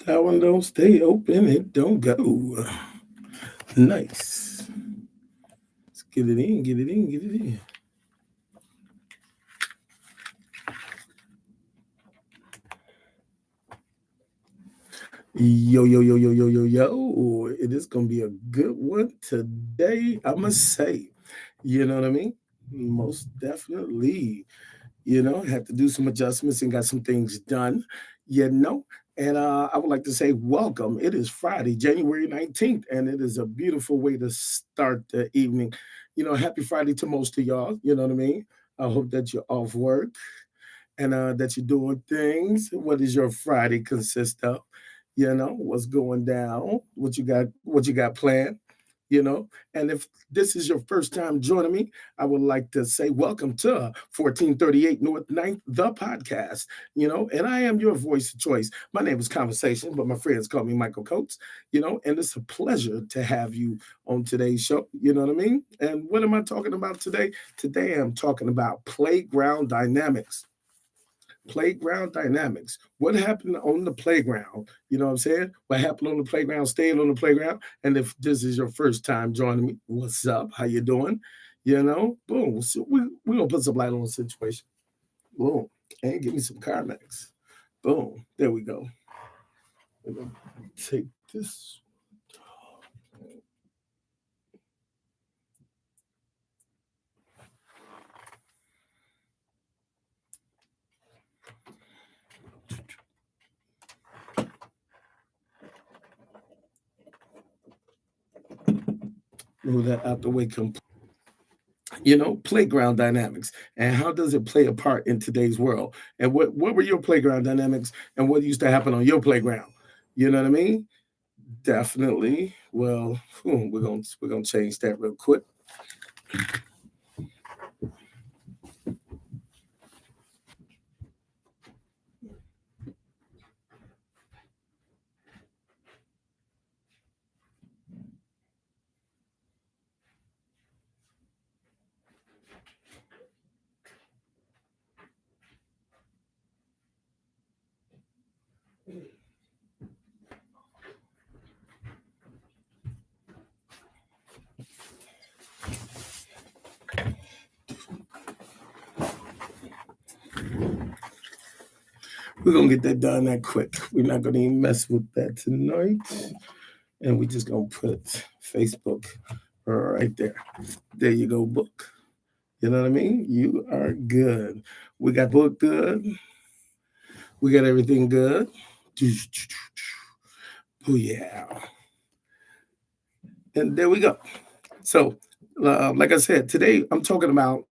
That one don't stay open, it don't go. Nice. Let's get it in, get it in, get it in. Yo, yo, yo, yo, yo, yo, yo. It is going to be a good one today, I must say. You know what I mean? Most definitely. Had to do some adjustments and got some things done, you know. And I would like to say welcome. It is Friday, January 19th, and it is a beautiful way to start the evening. Happy Friday to most of y'all. You know what I mean? I hope that you're off work and that you're doing things. What does your Friday consist of? What's going down, what you got planned, and if this is your first time joining me, I would like to say welcome to 1438 North Ninth, the podcast, and I am your voice of choice. My name is Conversation, but my friends call me Michael Coates, and it's a pleasure to have you on today's show. You know what I mean? And what am I talking about today? Today I'm talking about playground dynamics. Playground dynamics. What happened on the playground? You know what I'm saying? What happened on the playground, staying on the playground. And if this is your first time joining me, what's up? How you doing? Boom. So we're gonna put some light on the situation. Boom. And give me some Carmex. Boom. There we go. We're gonna take this. Move that out the way completely. Playground dynamics and how does it play a part in today's world, and what were your playground dynamics and what used to happen on your playground? You know what I mean? Definitely. Well, we're gonna change that real quick. We're gonna get that done that quick. We're not gonna even mess with that tonight, and we're just gonna put Facebook right there. There you go, book. You know what I mean? You are good. We got book good. We got everything good. Oh yeah. And there we go. So, like I said, today I'm talking about,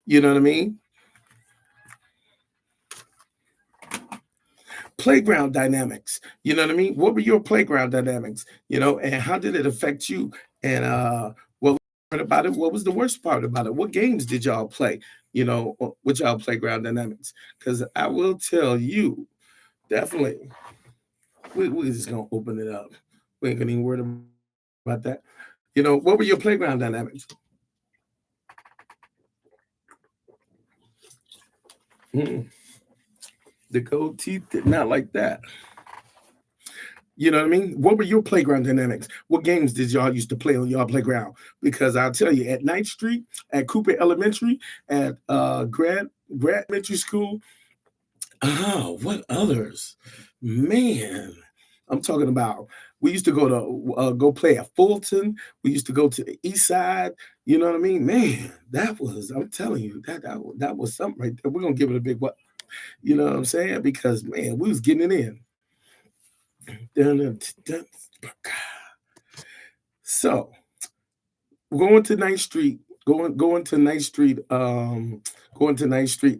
you know what I mean? Playground dynamics. You know what I mean? What were your playground dynamics? And how did it affect you? And what was the part about it? What was the worst part about it? What games did y'all play? With y'all playground dynamics? Because I will tell you, definitely, we're just gonna open it up. We ain't gonna even worry about that. What were your playground dynamics? Mm, the gold teeth did not like that. You know what I mean? What were your playground dynamics? What games did y'all used to play on y'all playground? Because I'll tell you, at Ninth Street, at Cooper Elementary, at Grant Elementary School, what others? Man, I'm talking about. We used to go play at Fulton. We used to go to the East Side. You know what I mean? Man, that was. I'm telling you that was something right there. We're gonna give it a big what. You know what I'm saying? Because man, we was getting it in. Dun, dun, dun, dun. So going to Ninth Street, going to Ninth Street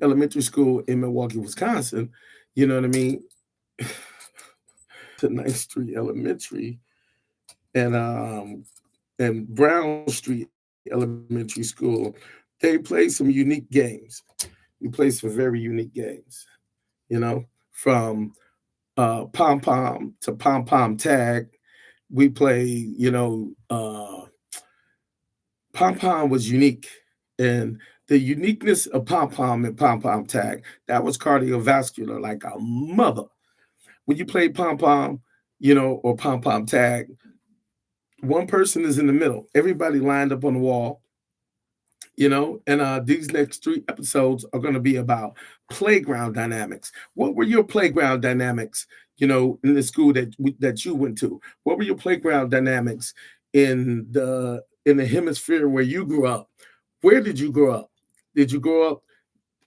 Elementary School in Milwaukee, Wisconsin. You know what I mean? To Ninth Street Elementary and Brown Street Elementary School, they play some unique games. We play some very unique games. From pom pom to pom pom tag. We play, pom pom was unique, and the uniqueness of pom pom and pom pom tag, that was cardiovascular like a mother. When you played pom pom, or pom pom tag. One person is in the middle. Everybody lined up on the wall, and these next three episodes are going to be about playground dynamics. What were your playground dynamics, in the school that you went to? What were your playground dynamics in the hemisphere where you grew up? Where did you grow up? Did you grow up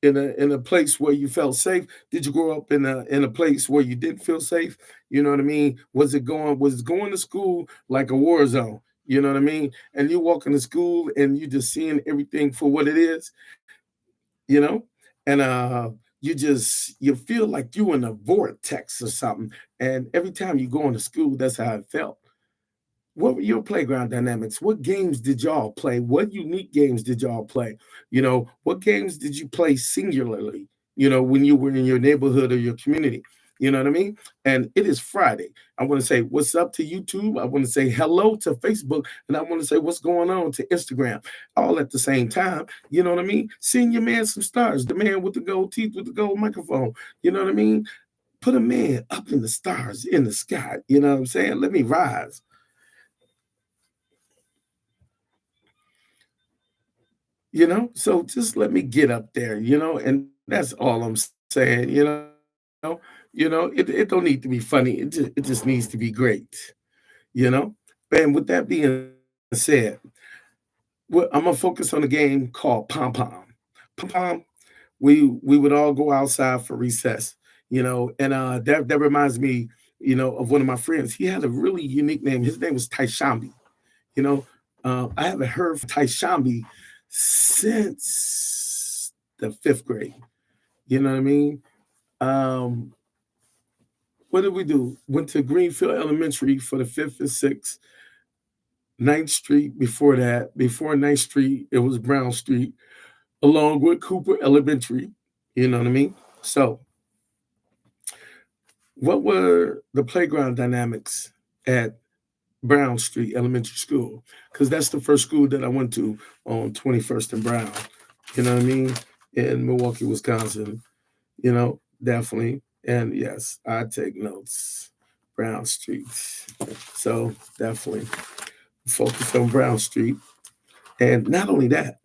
in a place where you felt safe? Did you grow up in a place where you didn't feel safe? You know what I mean? Was going to school like a war zone? You know what I mean? And you walk into school and you just seeing everything for what it is, you know? And you feel like you in a vortex or something. And every time you go into school, that's how it felt. What were your playground dynamics? What games did y'all play? What unique games did y'all play? What games did you play singularly, when you were in your neighborhood or your community? You know what I mean? And it is Friday. I want to say what's up to YouTube. I want to say hello to Facebook. And I want to say what's going on to Instagram, all at the same time. You know what I mean? Send your man some stars, the man with the gold teeth, with the gold microphone. You know what I mean? Put a man up in the stars, in the sky. You know what I'm saying? Let me rise. So just let me get up there, and that's all I'm saying. It don't need to be funny. It just needs to be great. you know and with that being said, I'm gonna focus on a game called pom pom. Pom, we would all go outside for recess, and that reminds me, of one of my friends. He had a really unique name. His name was Taishambi. You know, I haven't heard from Taishambi since the fifth grade. You know what I mean? Um, what did we do? Went to Greenfield Elementary for the fifth and sixth. Ninth Street before that. Before Ninth Street, it was Brown Street, along with Cooper Elementary. You know what I mean? So, what were the playground dynamics at Brown Street Elementary School? Because that's the first school that I went to on 21st and Brown. You know what I mean? In Milwaukee, Wisconsin. Definitely. And yes, I take notes. Brown Street. So definitely focus on Brown Street. And not only that,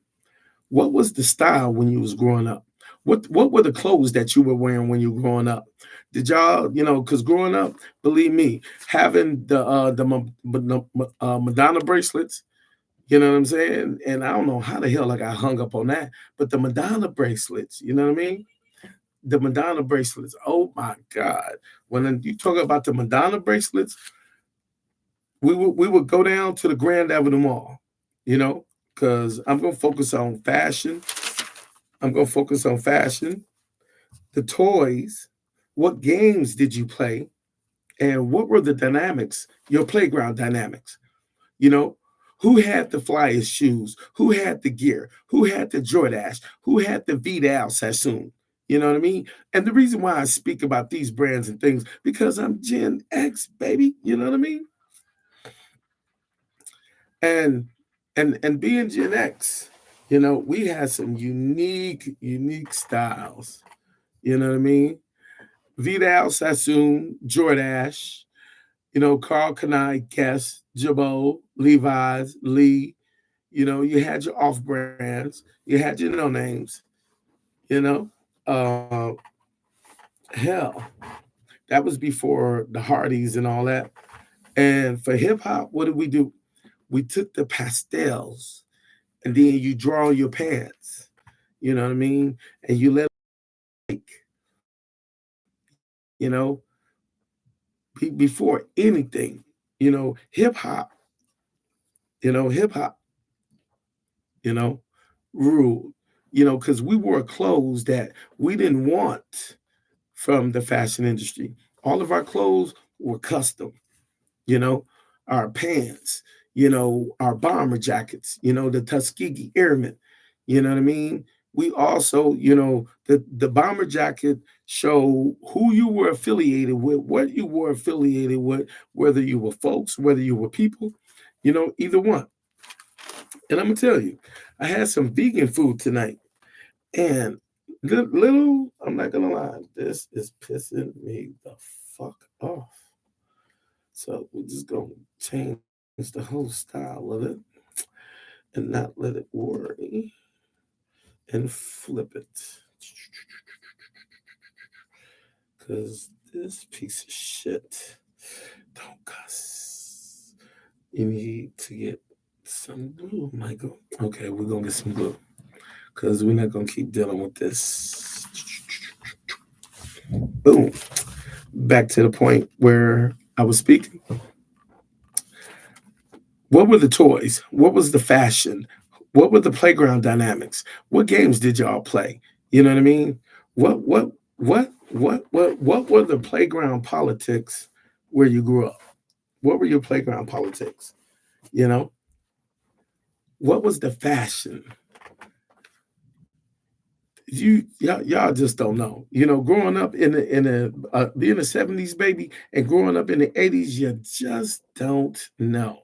what was the style when you was growing up? What were the clothes that you were wearing when you were growing up? Did y'all, because growing up, believe me, having the Madonna bracelets, you know what I'm saying? And I don't know how the hell I got hung up on that, but the Madonna bracelets, you know what I mean? The Madonna bracelets. Oh my God. When you talk about the Madonna bracelets, we would go down to the Grand Avenue Mall, you know, because I'm gonna focus on fashion. I'm gonna focus on fashion, the toys. What games did you play? And what were the dynamics, your playground dynamics? You know, who had the flyest shoes? Who had the gear? Who had the Jordache? Who had the Vidal Sassoon? You know what I mean? And the reason why I speak about these brands and things, because I'm Gen X, baby. You know what I mean? And and being Gen X, we had some unique styles. You know what I mean? Vidal Sassoon, Jordache, Carl Kanai, Guess, Jabot, Levi's, Lee. You had your off brands, you had your no names, you know. Uh, hell, that was before the Hardys and all that. And for hip hop, what did we do? We took the pastels and then you draw your pants. You know what I mean? And you let it, you know, before anything, hip hop, hip hop, you know, ruled, because we wore clothes that we didn't want from the fashion industry. All of our clothes were custom, you know, our pants, our bomber jackets, the Tuskegee Airmen, you know what I mean? We also, the bomber jacket show who you were affiliated with, what you were affiliated with, whether you were folks, whether you were people, either one. And I'm gonna tell you, I had some vegan food tonight, and I'm not gonna lie, this is pissing me the fuck off. So we're just gonna change the whole style of it and not let it worry and flip it. Cause this piece of shit don't cuss. You need to get some glue, Michael. Okay, we're gonna get some glue. Cause we're not gonna keep dealing with this. Boom. Back to the point where I was speaking. What were the toys? What was the fashion? What were the playground dynamics? What games did y'all play? You know what I mean? What were the playground politics where you grew up? What were your playground politics? You know, what was the fashion? Y'all just don't know. You know, growing up in being a '70s baby and growing up in the '80s, you just don't know.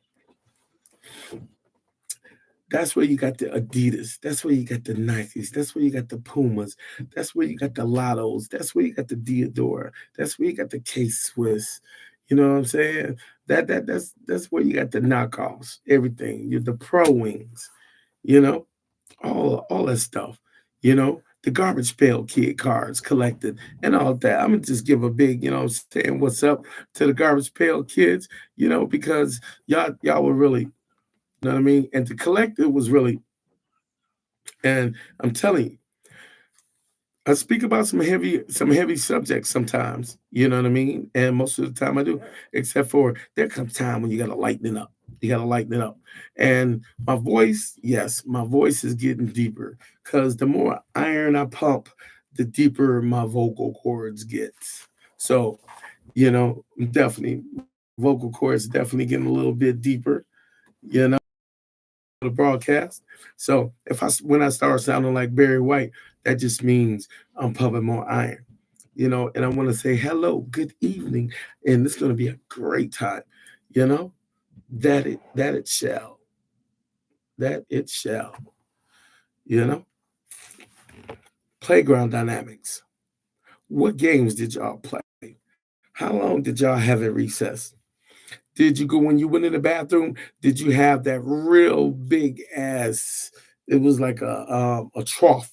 That's where you got the Adidas. That's where you got the Nikes. That's where you got the Pumas. That's where you got the Lottos. That's where you got the Diodora. That's where you got the K Swiss. You know what I'm saying? That's where you got the knockoffs. Everything. You're the Pro Wings. You know, all that stuff. You know, the Garbage Pail Kid cards collected and all that. I'm gonna just give a big, saying what's up to the Garbage Pail kids. Because y'all were really, know what I mean? And to collect it was really, and I'm telling you, I speak about some heavy subjects sometimes, you know what I mean? And most of the time I do, except for there comes time when you gotta lighten it up. You gotta lighten it up. And my voice, yes, my voice is getting deeper because the more iron I pump, the deeper my vocal cords get. So, definitely vocal cords definitely getting a little bit deeper, you know. The broadcast. So when I start sounding like Barry White, that just means I'm pumping more iron. And I want to say hello, good evening, and it's going to be a great time. You know that it shall, that it shall. You know, playground dynamics. What games did y'all play? How long did y'all have at recess? Did you go when you went in the bathroom? Did you have that real big ass? It was like a trough.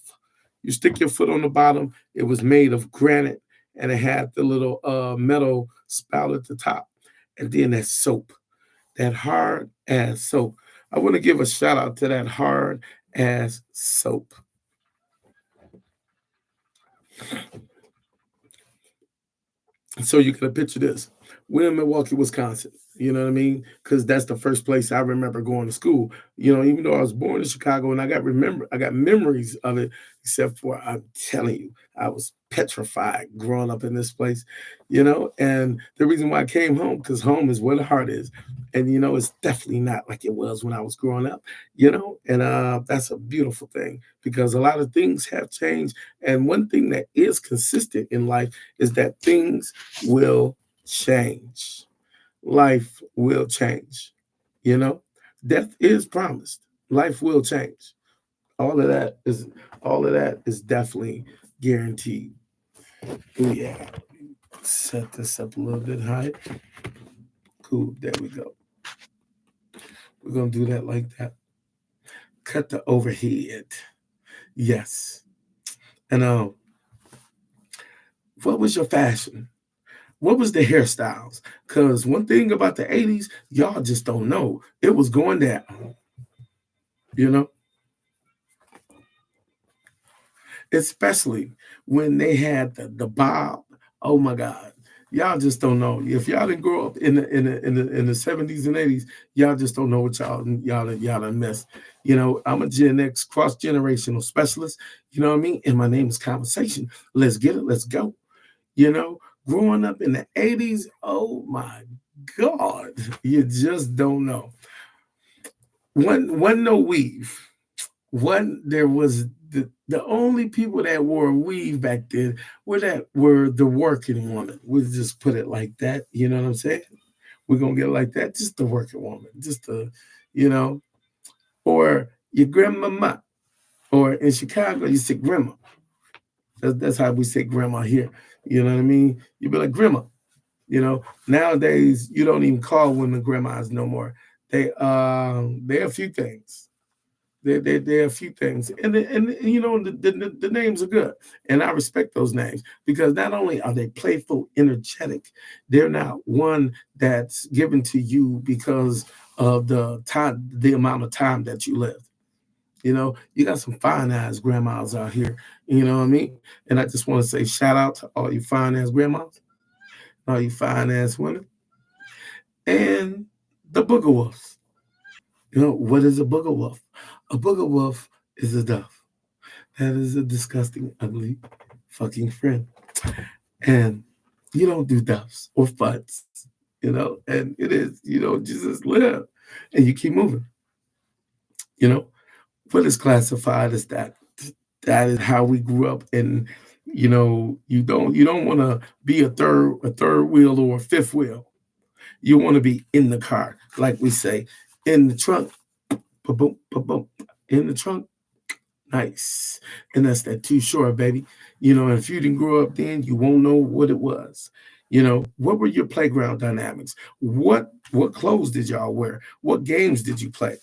You stick your foot on the bottom. It was made of granite, and it had the little metal spout at the top, and then that soap, that hard ass soap. I want to give a shout out to that hard ass soap. So you can picture this. We're in Milwaukee, Wisconsin. You know what I mean? Because that's the first place I remember going to school. Even though I was born in Chicago and I got memories of it, except for I'm telling you, I was petrified growing up in this place. And the reason why I came home, because home is where the heart is. And it's definitely not like it was when I was growing up. And that's a beautiful thing because a lot of things have changed. And one thing that is consistent in life is that things will change. Life will change. You know, death is promised. Life will change. All of that is all of that is definitely guaranteed. Oh yeah. Set this up a little bit higher. Cool. There we go. We're gonna do that like that. Cut the overhead. Yes. And what was your fashion? What was the hairstyles? Because one thing about the '80s, y'all just don't know. It was going down, you know, especially when they had the bob. Oh my God. Y'all just don't know. If y'all didn't grow up in the '70s and '80s, y'all just don't know what y'all done missed. I'm a Gen X cross generational specialist. You know what I mean? And my name is Conversation. Let's get it. Let's go. You know, growing up in the '80s, oh my God, you just don't know. One no weave. One there was the only people that wore weave back then were the working woman. We'll just put it like that. You know what I'm saying? We're gonna get it like that. Just the working woman. Just the, you know, or your grandmama. Or in Chicago, you say grandma. That's how we say grandma here. You know what I mean? You be like grandma. Nowadays you don't even call women grandmas no more. They're a few things. They're a few things, and the names are good, and I respect those names because not only are they playful, energetic, they're not one that's given to you because of the amount of time that you live. You got some fine ass grandmas out here. You know what I mean? And I just want to say shout out to all you fine ass grandmas, all you fine ass women, and the booger wolves. What is a booger wolf? A booger wolf is a dove. That is a disgusting, ugly fucking friend. And you don't do doves or fuds, and it is, Jesus live and you keep moving. You know, what is classified as that? That is how we grew up. And you don't want to be a third wheel or a fifth wheel. You want to be in the car, like we say, in the trunk, boom, boom, in the trunk. Nice. And that's that too short, baby. And if you didn't grow up then, you won't know what it was. What were your playground dynamics? What clothes did y'all wear? What games did you play?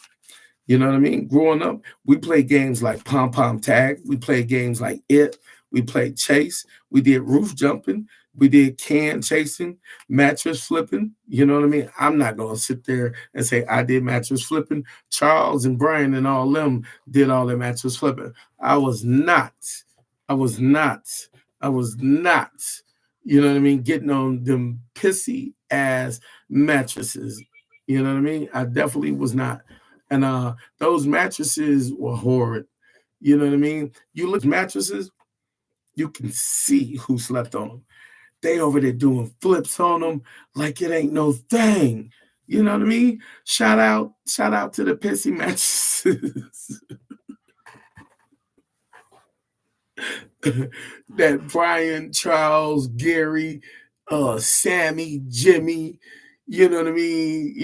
You know what I mean? Growing up, we played games like Pom Pom Tag. We played games like It. We played Chase. We did roof jumping. We did can chasing, mattress flipping. You know what I mean? I'm not going to sit there and say I did mattress flipping. Charles and Brian and all them did all their mattress flipping. I was not. I was not. I was not. You know what I mean? Getting on them pissy ass mattresses. You know what I mean? I definitely was not. And those mattresses were horrid. You know what I mean? You look at mattresses, you can see who slept on them. They over there doing flips on them like it ain't no thing. You know what I mean? Shout out to the pissy mattresses. That Brian, Charles, Gary, Sammy, Jimmy, you know what I mean?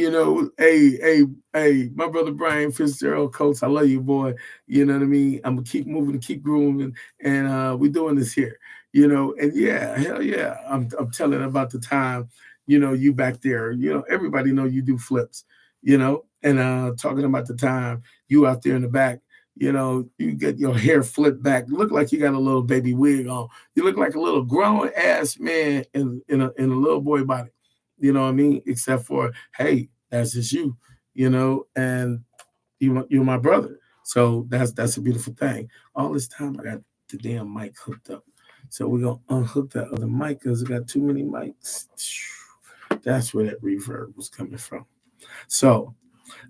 Hey, my brother Brian Fitzgerald, coach, I love you, boy. You know what I mean? I'm gonna keep moving, keep grooving, and we're doing this here. And yeah, hell yeah, I'm telling about the time. You back there. Everybody know you do flips. And talking about the time you out there in the back. You get your hair flipped back. Look like you got a little baby wig on. You look like a little grown ass man in a little boy body. You know what I mean? Except for, hey, that's just you. And you're my brother. So that's a beautiful thing. All this time I got the damn mic hooked up. So we're gonna unhook that other mic because I got too many mics. That's where that reverb was coming from. So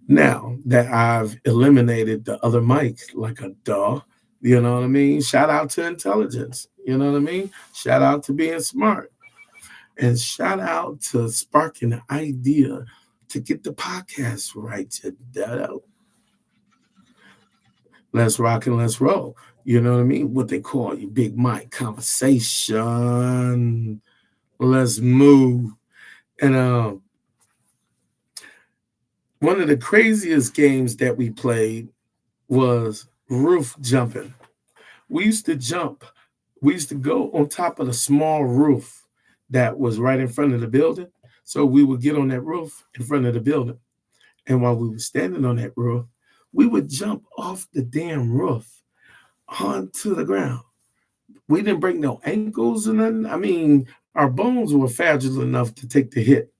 now that I've eliminated the other mic like a duh, you know what I mean? Shout out to intelligence. You know what I mean? Shout out to being smart. And shout out to sparking the idea to get the podcast right today. Let's rock and let's roll. You know what I mean? What they call you, big mic conversation. Let's move. And one of the craziest games that we played was roof jumping. We used to jump. We used to go on top of the small roof that was right in front of the building. So we would get on that roof in front of the building. And while we were standing on that roof, we would jump off the damn roof onto the ground. We didn't break no ankles or nothing. I mean, our bones were fragile enough to take the hit.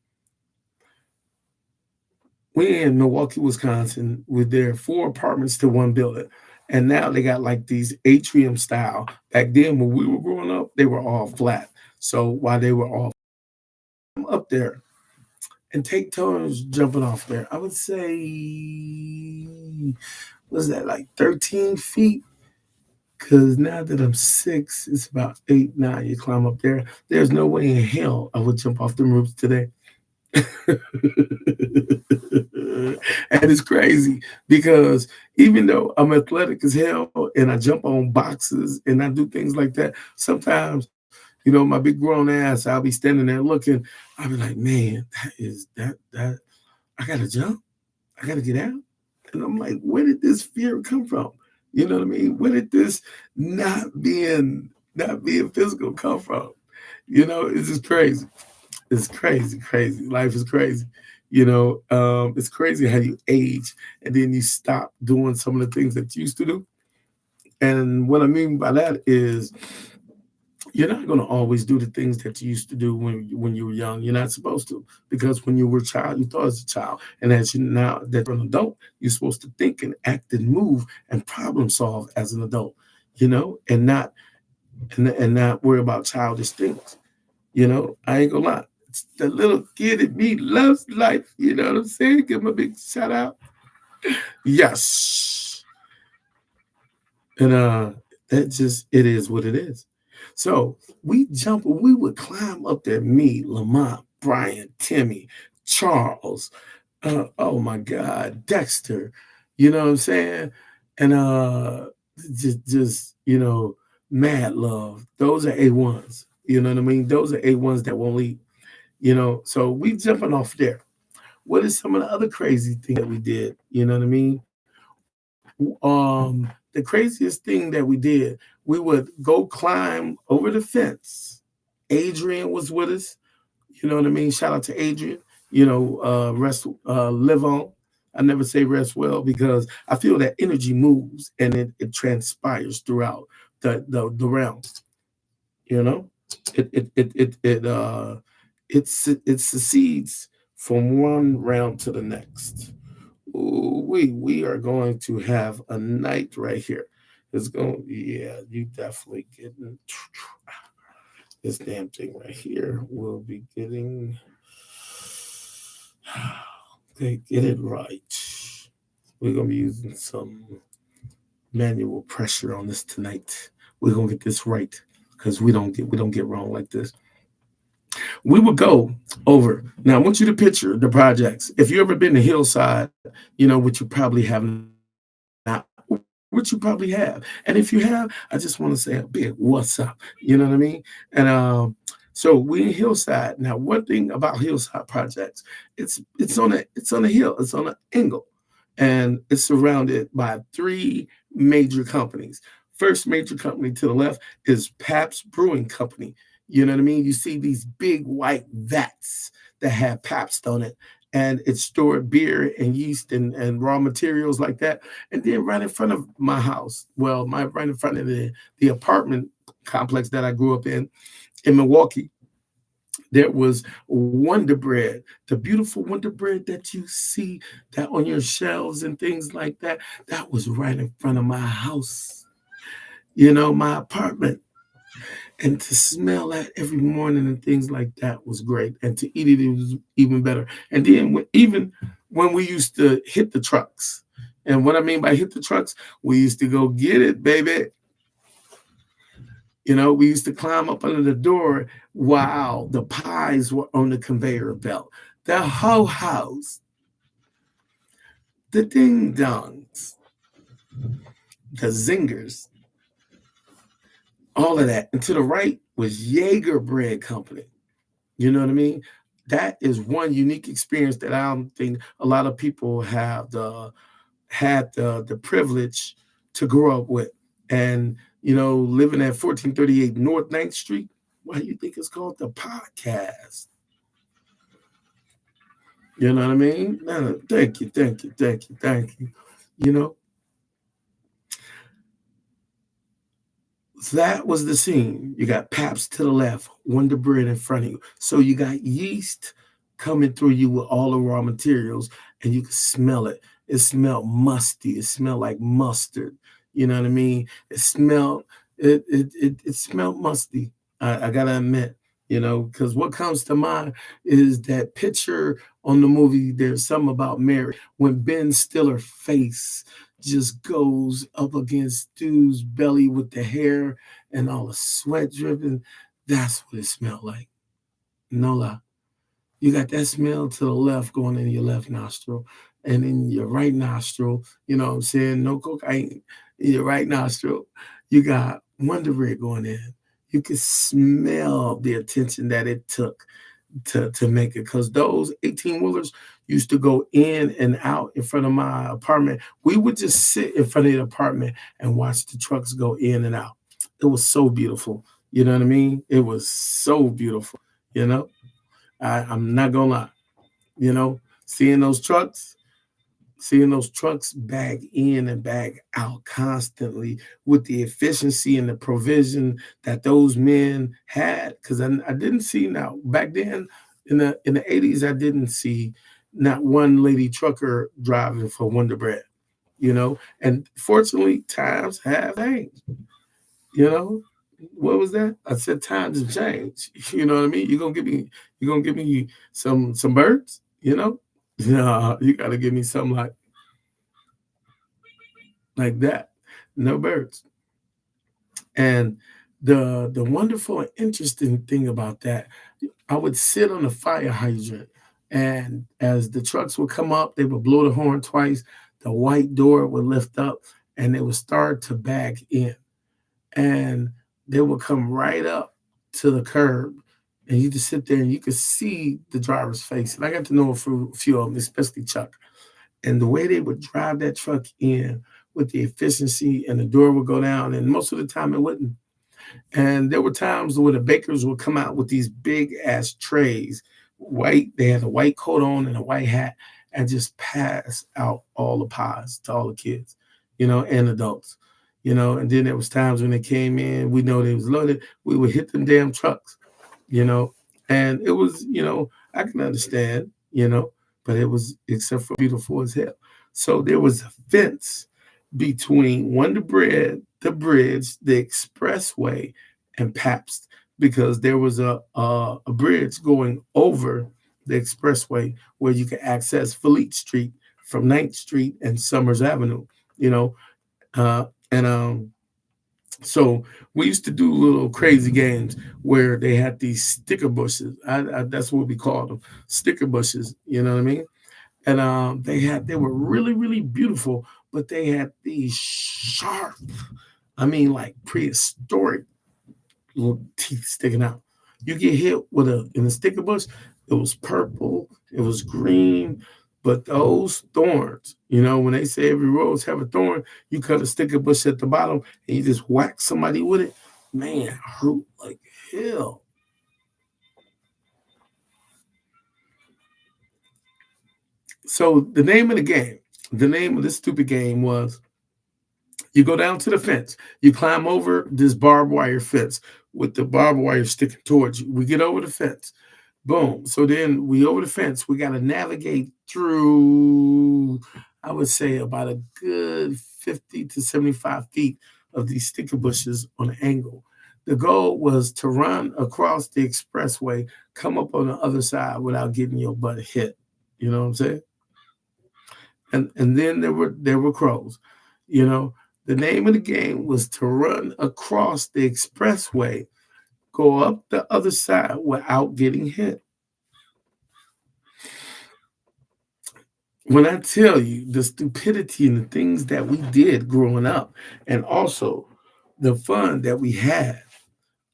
We in Milwaukee, Wisconsin, with their 4 apartments to one building. And now they got like these atrium style. Back then, when we were growing up, they were all flat. So while they were all up there and take turns jumping off there, I would say, was that like 13 feet? Because now that I'm 6, it's about 8, 9. You climb up there. There's no way in hell I would jump off them roofs today. And it's crazy because even though I'm athletic as hell and I jump on boxes and I do things like that, sometimes, my big grown ass, I'll be standing there looking, I'll be like, man, that I gotta jump. I gotta get out. And I'm like, where did this fear come from? You know what I mean? Where did this not being physical come from? It's just crazy. It's crazy, crazy. Life is crazy. It's crazy how you age and then you stop doing some of the things that you used to do. And what I mean by that is you're not going to always do the things that you used to do when you were young. You're not supposed to, because when you were a child, you thought as a child, and as you now that you're an adult, you're supposed to think and act and move and problem solve as an adult. And not worry about childish things. I ain't gonna lie. It's the little kid in me loves life. You know what I'm saying? Give him a big shout out. Yes. And that just it is what it is. So we would climb up there, me, Lamont, Brian, Timmy, Charles, oh my God, Dexter, you know what I'm saying? And just mad love. Those are A1s. You know what I mean? Those are A1s that won't leave. So we jumping off there. What is some of the other crazy things that we did? You know what I mean? The craziest thing that we did, we would go climb over the fence. Adrian was with us. You know what I mean? Shout out to Adrian. Rest, live on. I never say rest well because I feel that energy moves and it transpires throughout the realm. You know, it succeeds from one round to the next. Ooh, we are going to have a night right here. Yeah, you definitely getting this damn thing right here. Will be getting, okay, get it right. We're gonna be using some manual pressure on this tonight. We're gonna get this right because we don't get wrong like this. We would go over. Now, I want you to picture the projects. If you ever been to Hillside, which you probably have not, which you probably have. And if you have, I just want to say a big what's up. You know what I mean? And so we in Hillside. Now, one thing about Hillside projects, it's on a hill, it's on an angle, and it's surrounded by three major companies. First major company to the left is Pabst Brewing Company. You know what I mean? You see these big white vats that have Pabst on it, and it's stored beer and yeast and raw materials like that. And then right in front of my house, well, my right in front of the apartment complex that I grew up in Milwaukee, there was Wonder Bread, the beautiful Wonder Bread that you see that on your shelves and things like that. That was right in front of my house, my apartment. And to smell that every morning and things like that was great. And to eat it, it was even better. And then even when we used to hit the trucks, and what I mean by hit the trucks, we used to go get it, baby. We used to climb up under the door while the pies were on the conveyor belt. The ho hos, the ding dongs, the zingers, all of that. And to the right was Jaeger Bread Company. You know what I mean? That is one unique experience that I don't think a lot of people have had the privilege to grow up with. And living at 1438 North 9th Street, why do you think it's called the podcast? You know what I mean? No, thank you, thank you, thank you, thank you. You know, that was the scene. You got Pabst to the left, Wonder Bread in front of you. So you got yeast coming through you with all the raw materials, and you can smell it. It smelled musty. It smelled like mustard. You know what I mean? It smelled musty. I gotta admit, because what comes to mind is that picture on the movie. There's something about Mary when Ben Stiller's face just goes up against Stu's belly with the hair and all the sweat dripping. That's what it smelled like. No lie. You got that smell to the left going in your left nostril, and in your right nostril, you know what I'm saying? No cocaine. In your right nostril, you got Wonder Bread going in. You can smell the attention that it took to make it, because those 18 wheelers used to go in and out in front of my apartment. We would just sit in front of the apartment and watch the trucks go in and out. It was so beautiful. You know what I mean? It was so beautiful, you know? I'm not gonna lie. You know, seeing those trucks back in and back out constantly with the efficiency and the provision that those men had. Because I didn't see now back then in the 80s, I didn't see not one lady trucker driving for Wonder Bread. And fortunately, times have changed. You know, what was that? I said times have changed. You know what I mean? You're gonna give me some birds. No, you gotta give me something like that. No birds. And the wonderful and interesting thing about that, I would sit on a fire hydrant, and as the trucks would come up, they would blow the horn twice. The white door would lift up, and they would start to back in, and they would come right up to the curb, and you just sit there and you could see the driver's face. And I got to know a few of them, especially Chuck. And the way they would drive that truck in with the efficiency, and the door would go down, and most of the time it wouldn't. And there were times where the bakers would come out with these big ass trays, white. They had a white coat on and a white hat, and just pass out all the pies to all the kids, and adults. And then there was times when they came in, we know they was loaded, we would hit them damn trucks, you know, and it was, I can understand, but it was except for beautiful as hell. So there was a fence between Wonder Bread, the bridge, the expressway, and Pabst, because there was a bridge going over the expressway where you could access Fleet Street from 9th Street and Summers Avenue, you know, and so we used to do little crazy games where they had these sticker bushes. That's what we called them, sticker bushes. You know what I mean? And they were really really beautiful, but they had these sharp, I mean like prehistoric little teeth sticking out. You get hit with a in a sticker bush, it was purple, it was green, but those thorns, when they say every rose have a thorn, you cut a sticker bush at the bottom and you just whack somebody with it, man, hurt like hell. So the name of this stupid game was you go down to the fence, you climb over this barbed wire fence with the barbed wire sticking towards you. We get over the fence. Boom. So then we over the fence. We got to navigate through, I would say, about a good 50 to 75 feet of these sticker bushes on an angle. The goal was to run across the expressway, come up on the other side without getting your butt hit. You know what I'm saying? And then there were crows. You know, the name of the game was to run across the expressway, go up the other side without getting hit. When I tell you the stupidity and the things that we did growing up, and also the fun that we had,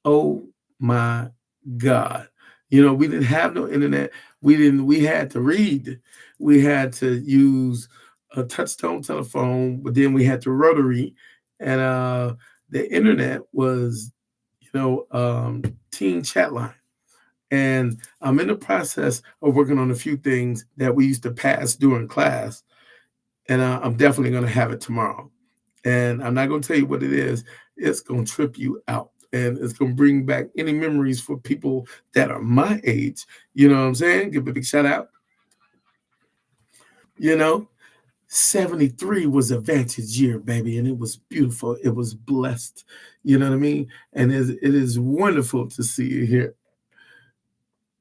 oh my God. We didn't have no internet. We had to read. We had to use a touchstone telephone, but then we had to rotary. And the internet was, teen chat line. And I'm in the process of working on a few things that we used to pass during class. And I'm definitely going to have it tomorrow. And I'm not going to tell you what it is. It's going to trip you out. And it's going to bring back any memories for people that are my age. You know what I'm saying? Give a big shout out. You know, 73 was a vantage year, baby. And it was beautiful. It was blessed. You know what I mean? And it is wonderful to see you here.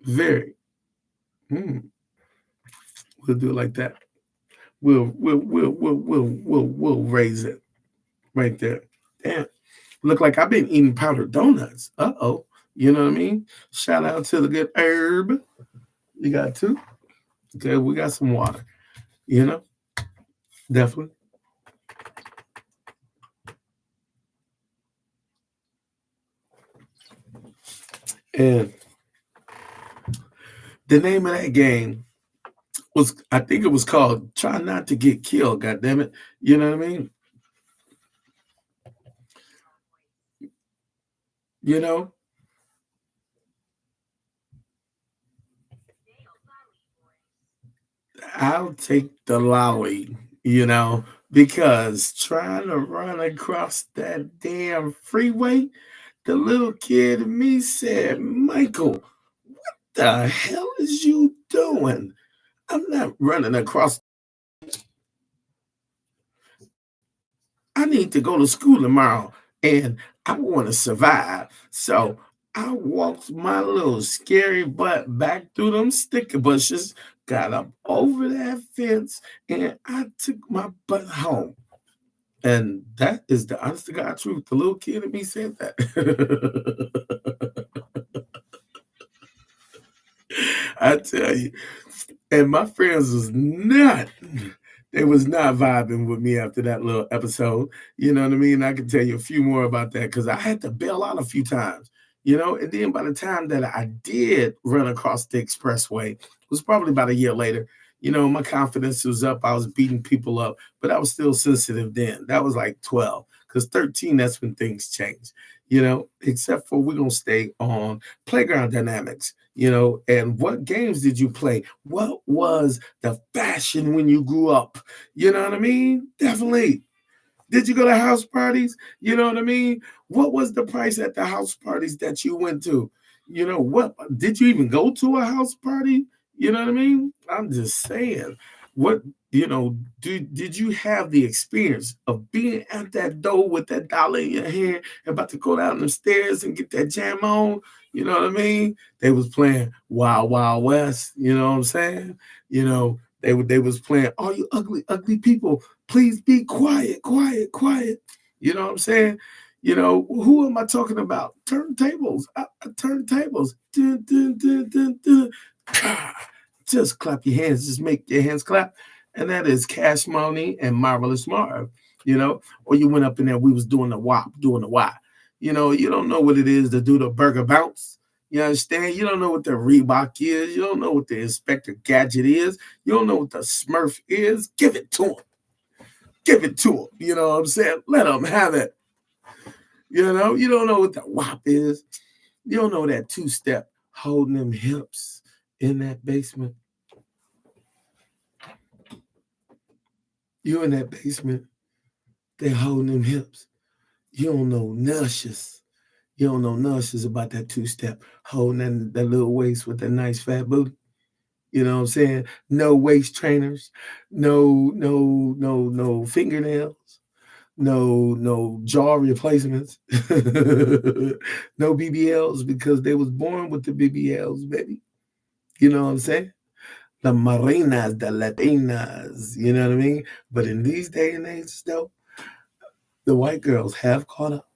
Very. Mm, we'll do it like that. We'll raise it right there. Damn. Look like I've been eating powdered donuts. Uh-oh. You know what I mean? Shout out to the good herb. You got two? Okay, we got some water. You know? Definitely. And the name of that game was, I think it was called Try Not to Get Killed, God damn it. You know what I mean? You know? I'll take the lolly, because trying to run across that damn freeway, the little kid in me said, Michael, the hell is you doing? I'm not running across. I need to go to school tomorrow and I want to survive. So I walked my little scary butt back through them sticker bushes, got up over that fence, and I took my butt home. And that is the honest to God truth. The little kid in me said that. I tell you. And my friends was not, they was not vibing with me after that little episode. You know what I mean? I can tell you a few more about that because I had to bail out a few times, and then by the time that I did run across the expressway, it was probably about a year later. My confidence was up. I was beating people up, but I was still sensitive then. That was like 12, because 13, that's when things changed, except for we're going to stay on playground dynamics, and what games did you play? What was the fashion when you grew up? You know what I mean? Definitely. Did you go to house parties? You know what I mean? What was the price at the house parties that you went to? What did you even go to a house party? You know what I mean? I'm just saying. What, did you have the experience of being at that door with that dollar in your hand and about to go down the stairs and get that jam on? You know what I mean? They was playing Wild Wild West, you know what I'm saying? They was playing all you ugly, ugly people, please be quiet, quiet, quiet. You know what I'm saying? Who am I talking about? Turntables, turntables. Dun, dun, dun, dun, dun. Just clap your hands, just make your hands clap. And that is Cash Money and Marvelous Marv, or you went up in there, we was doing the WAP, doing the Y. You don't know what it is to do the burger bounce. You understand? You don't know what the Reebok is. You don't know what the Inspector Gadget is. You don't know what the Smurf is. Give it to him. Give it to him. You know what I'm saying? Let them have it. You don't know what the WAP is. You don't know that two-step holding them hips in that basement. You in that basement, they holding them hips. You don't know nauseous. You don't know nauseous about that two-step holding that little waist with that nice fat booty. You know what I'm saying? No waist trainers, no fingernails, no jaw replacements, no BBLs because they was born with the BBLs, baby. You know what I'm saying? The Marinas, the Latinas, you know what I mean? But in these day and ages, though, the white girls have caught up.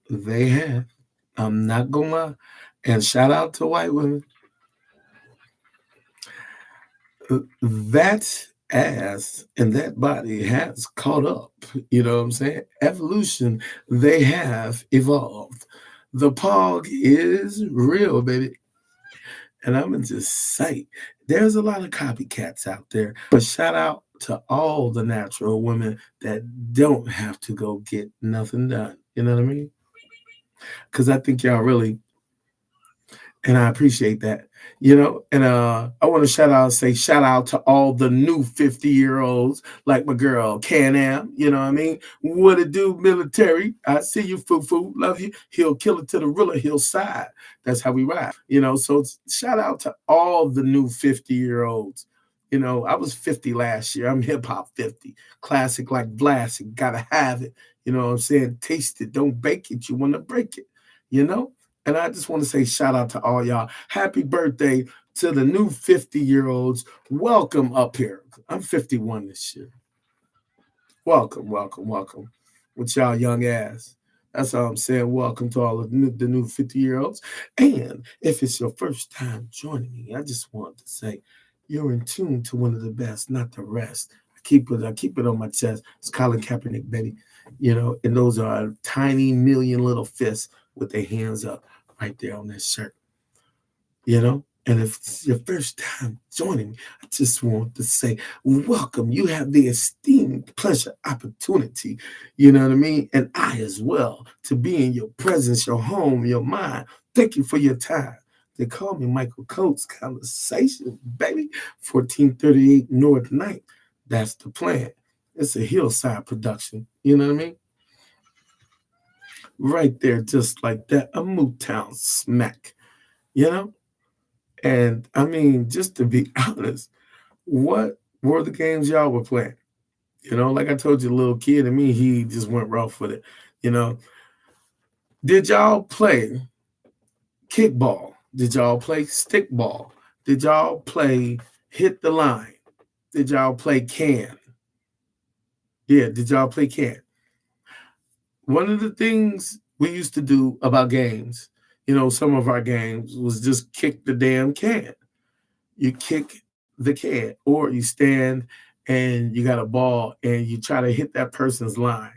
They have. I'm not gonna lie. And shout out to white women. That ass and that body has caught up. You know what I'm saying? Evolution, they have evolved. The pog is real, baby. And I'm gonna just say, there's a lot of copycats out there. But shout out to all the natural women that don't have to go get nothing done. You know what I mean? Because I think y'all really, and I appreciate that. And I want to say shout out to all the new 50-year-olds like my girl Can-Am, you know what I mean? What it do, military? I see you, foo-foo, love you. He'll kill it to the real hillside. That's how we ride, so shout out to all the new 50-year-olds. I was 50 last year. I'm hip-hop 50. Classic like Vlasic, gotta have it. You know what I'm saying? Taste it, don't bake it. You want to break it, you know? And I just want to say shout out to all y'all. Happy birthday to the new 50-year-olds. Welcome up here. I'm 51 this year. Welcome, welcome, welcome. With y'all young ass. That's all I'm saying. Welcome to all of the new 50-year-olds. And if it's your first time joining me, I just want to say you're in tune to one of the best, not the rest. I keep it on my chest. It's Colin Kaepernick, baby. And those are tiny million little fists with their hands up right there on that shirt. And if it's your first time joining me, I just want to say, welcome. You have the esteemed pleasure, opportunity, you know what I mean? And I as well, to be in your presence, your home, your mind. Thank you for your time. They call me Michael Coates Conversation, baby. 1438 North Ninth. That's the plan. It's a hillside production. You know what I mean? Right there, just like that. A Motown smack, you know? And I mean, just to be honest, what were the games y'all were playing? You know, like I told you, a little kid and me, he just went rough with it. You know, did y'all play kickball? Did y'all play stickball? Did y'all play hit the line? Did y'all play can? Yeah, did y'all play can? One of the things we used to do about games, you know, some of our games was just kick the damn can. You kick the can, or you stand and you got a ball and you try to hit that person's line.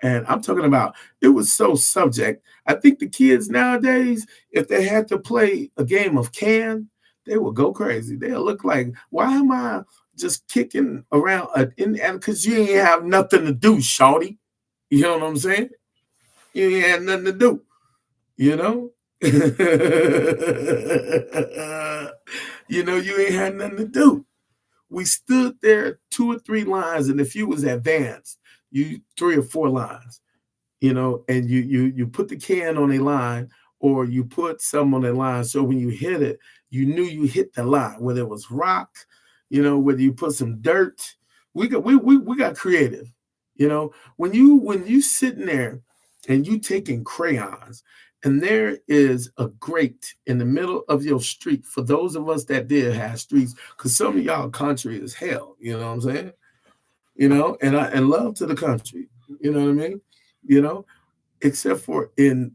And I'm talking about it was so subject. I think the kids nowadays, if they had to play a game of can, they would go crazy. They'll look like, why am I just kicking around? Because you ain't have nothing to do, shawty. You know what I'm saying? You ain't had nothing to do, you know? You ain't had nothing to do. We stood there 2 or 3 lines, and if you was advanced, you 3 or 4 lines, and you put the can on a line, or you put some on a line, so when you hit it, you knew you hit the line, whether it was rock, whether you put some dirt. We got creative. When you sitting there and you taking crayons, and there is a grate in the middle of your street, for those of us that did have streets, because some of y'all country is hell, you know what I'm saying? And love to the country, you know what I mean? You know, except for in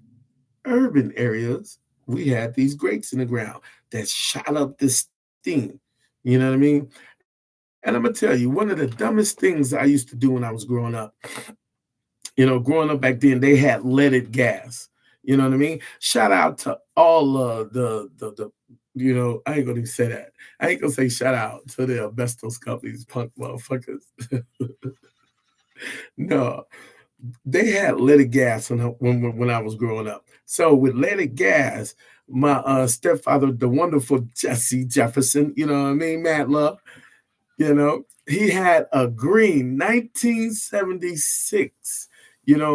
urban areas, we had these grates in the ground that shot up the steam. You know what I mean? And I'm gonna tell you, one of the dumbest things I used to do when I was growing up, back then, they had leaded gas. You know what I mean? Shout out to all I ain't gonna even say that. I ain't gonna say shout out to the asbestos companies, punk motherfuckers. No, they had leaded gas when I was growing up. So with leaded gas, my stepfather, the wonderful Jesse Jefferson, you know what I mean, mad love, he had a green 1976,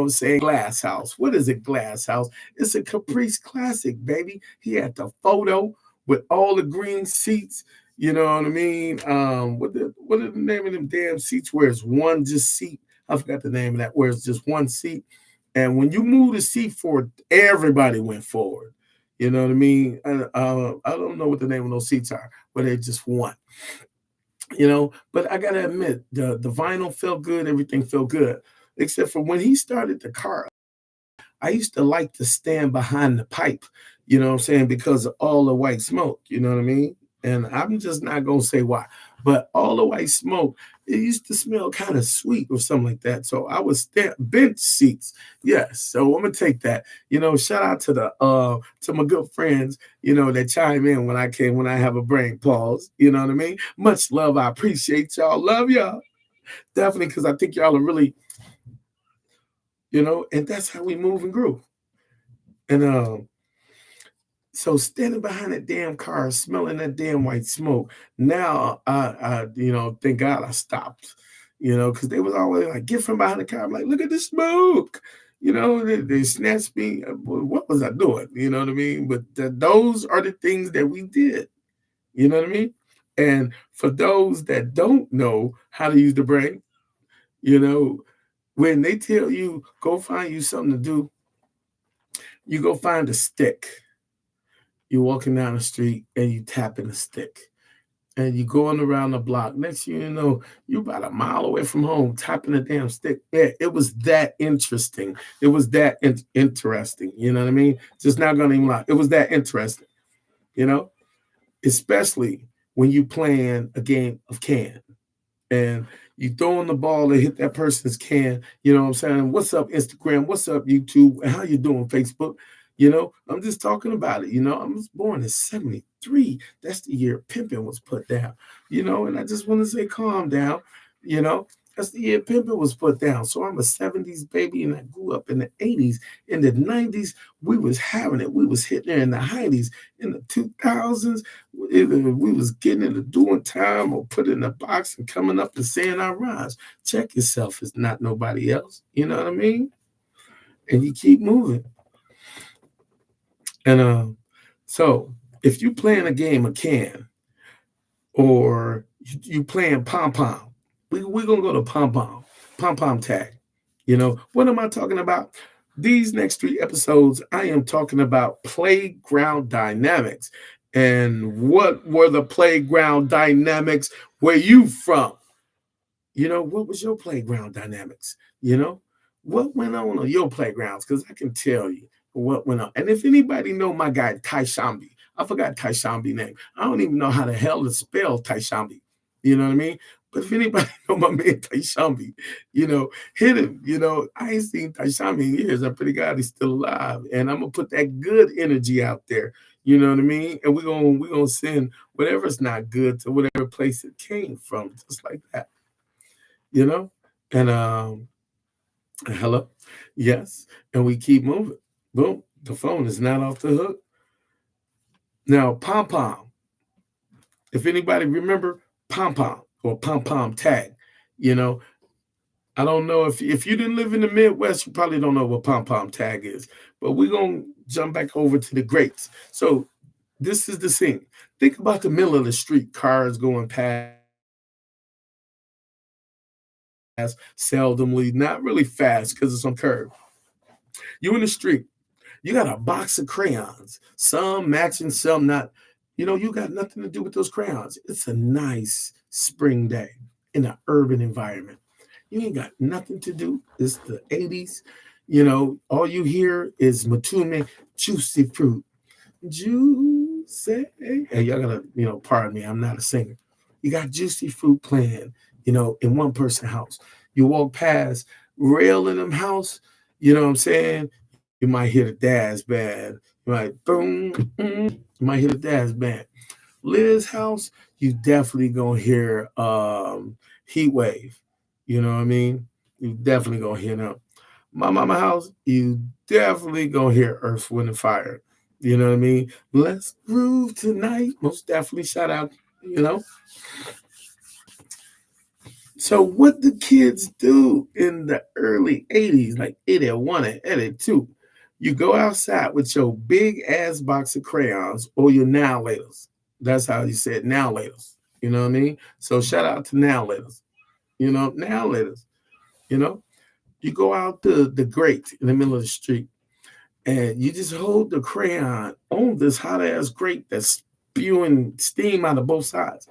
saying glass house. What is a glass house? It's a Caprice Classic, baby. He had the photo with all the green seats. You know what I mean? What are the name of them damn seats where it's one just seat? I forgot the name of that, where it's just one seat. And when you move the seat forward, everybody went forward. You know what I mean? I don't know what the name of those seats are, but they just one. But I gotta admit, the vinyl felt good, everything felt good, except for when he started the car. I used to like to stand behind the pipe, you know what I'm saying, because of all the white smoke, you know what I mean? And I'm just not gonna say why, but all the white smoke, it used to smell kind of sweet or something like that. So I was bench seats. Yes. So I'm gonna take that. Shout out to to my good friends, that chime in when I have a brain pause. You know what I mean? Much love. I appreciate y'all. Love y'all. Definitely, because I think y'all are really, and that's how we move and groove. And so standing behind that damn car, smelling that damn white smoke. Now thank God I stopped. Because they was always like, get from behind the car. I'm like, look at the smoke. They snatched me. What was I doing? You know what I mean? But those are the things that we did. You know what I mean? And for those that don't know how to use the brain, when they tell you go find you something to do, you go find a stick. You're walking down the street and you tapping a stick. And you going around the block. Next thing you know, you about a mile away from home, tapping a damn stick. Yeah, it was that interesting. It was that interesting. You know what I mean? Just not gonna even lie. It was that interesting. Especially when you playing a game of can. And you throwing the ball to hit that person's can, you know what I'm saying? What's up, Instagram? What's up, YouTube? How you doing, Facebook? I'm just talking about it. I was born in 73. That's the year pimping was put down, and I just want to say calm down, you know. That's the year Pimpin' was put down. So I'm a 70s baby and I grew up in the 80s. In the 90s, we was having it. We was hitting it in the 90s. In the 2000s, either we was getting into doing time or put in a box and coming up and saying our rhymes. Check yourself. It's not nobody else. You know what I mean? And you keep moving. And so if you playing a game of can or you playing pom pom, we're gonna go to pom pom tag. You know what am I talking about? These next three episodes, I am talking about playground dynamics. And what were the playground dynamics where you from? You know, what was your playground dynamics? You know, what went on your playgrounds? Because I can tell you what went on. And if anybody know my guy Tai Shambi, I forgot Tai Shambi name. I don't even know how the hell to spell Tai Shambi. You know what I mean? But if anybody know my man Tai Shambi, you know, hit him. You know, I ain't seen Tai Shambi in years. I'm pretty glad he's still alive. And I'm gonna put that good energy out there. You know what I mean? And we're gonna send whatever's not good to whatever place it came from, just like that, you know? And hello, yes, and we keep moving. Boom, the phone is not off the hook. Now, pom pom. If anybody remember pom pom or pom pom tag, you know, I don't know if you didn't live in the Midwest, you probably don't know what pom pom tag is. But we're gonna jump back over to the greats. So this is the scene. Think about the middle of the street, cars going past, seldomly, not really fast because it's on curve. You in the street, you got a box of crayons, some matching, some not. You know, you got nothing to do with those crayons. It's a nice spring day in an urban environment. You ain't got nothing to do. It's the 80s. You know, all you hear is Matume, juicy fruit. Juicy. Hey, y'all gotta, pardon me, I'm not a singer. You got juicy fruit playing, in one person house. You walk past rail in them house, you know what I'm saying? You might hear the dad's band. You might boom, you might hear the dad's band. Liz house, you definitely gonna hear Heat Wave. You know what I mean? You definitely gonna hear them. My mama house, you definitely gonna hear Earth, Wind, and Fire. You know what I mean? Let's groove tonight. Most definitely shout out, you know. So what the kids do in the early 80s, like 81 and 82, you go outside with your big ass box of crayons or your now laters. That's how you said now laters. You know what I mean? So shout out to now laters. Now laters. You know, you go out to the grate in the middle of the street and you just hold the crayon on this hot ass grate that's spewing steam out of both sides.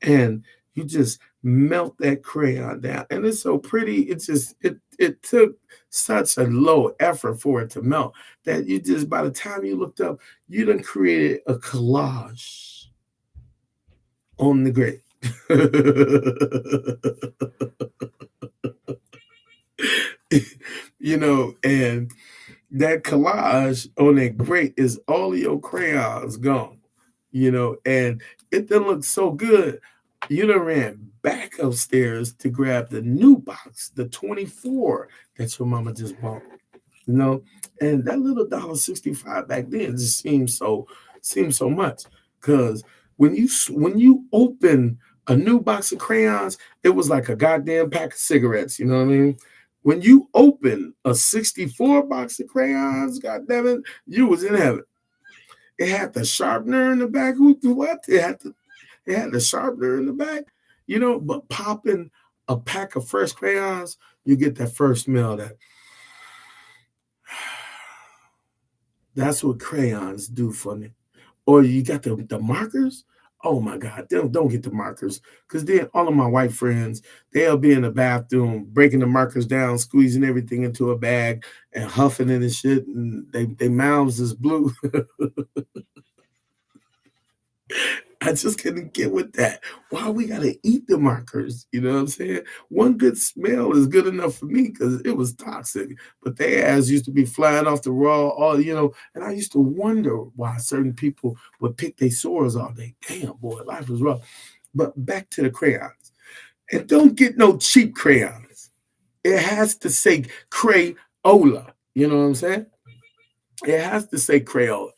And you just melt that crayon down. And it's so pretty. It took such a low effort for it to melt that you just by the time you looked up, you done created a collage on the grate. And that collage on that grate is all of your crayons gone, and it didn't look so good. You done ran back upstairs to grab the new box, the 24 that your mama just bought, and that little $1.65 back then just seems so much. Because when you open a new box of crayons, it was like a goddamn pack of cigarettes, you know what I mean? When you open a 64 box of crayons, goddamn it, you was in heaven. It had the sharpener in the back. What? It had the sharpener in the back, but popping a pack of fresh crayons, you get that first smell that's what crayons do for me. Or you got the markers. Oh my God, don't get the markers. Because then all of my white friends, they'll be in the bathroom breaking the markers down, squeezing everything into a bag and huffing it and shit. And they mouths is blue. I just couldn't get with that. Why we gotta eat the markers? You know what I'm saying? One good smell is good enough for me because it was toxic. But they ass used to be flying off the raw, and I used to wonder why certain people would pick their sores all day. Damn, boy, life was rough. But back to the crayons. And don't get no cheap crayons. It has to say Crayola. You know what I'm saying? It has to say Crayola.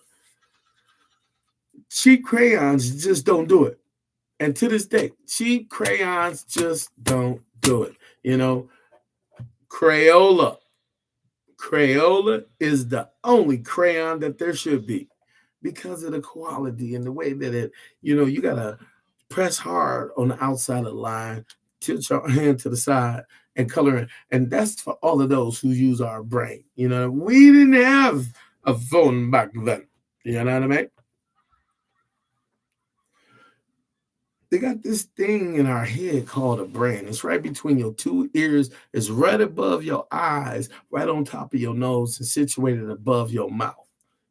Cheap crayons just don't do it. And to this day, cheap crayons just don't do it. You know, Crayola. Crayola is the only crayon that there should be because of the quality and the way that you gotta press hard on the outside of the line, tilt your hand to the side and color it. And that's for all of those who use our brain. We didn't have a phone back then. You know what I mean? They got this thing in our head called a brain. It's right between your two ears. It's right above your eyes, right on top of your nose, and situated above your mouth.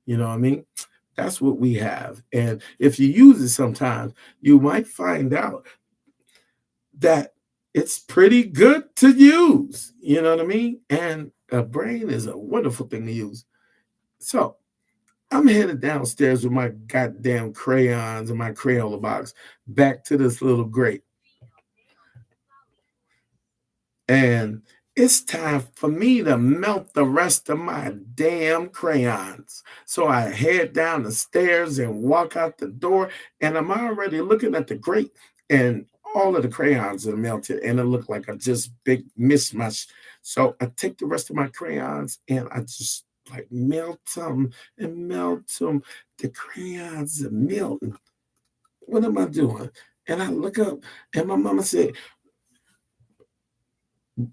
You know what I mean? That's what we have. And if you use it sometimes, you might find out that it's pretty good to use. You know what I mean? And a brain is a wonderful thing to use. So I'm headed downstairs with my goddamn crayons and my Crayola box back to this little grate. And it's time for me to melt the rest of my damn crayons. So I head down the stairs and walk out the door, and I'm already looking at the grate, and all of the crayons are melted, and it looked like a just big mishmash. So I take the rest of my crayons and I just like melt them and melt them. The crayons are melting. What am I doing? And I look up, and my mama said,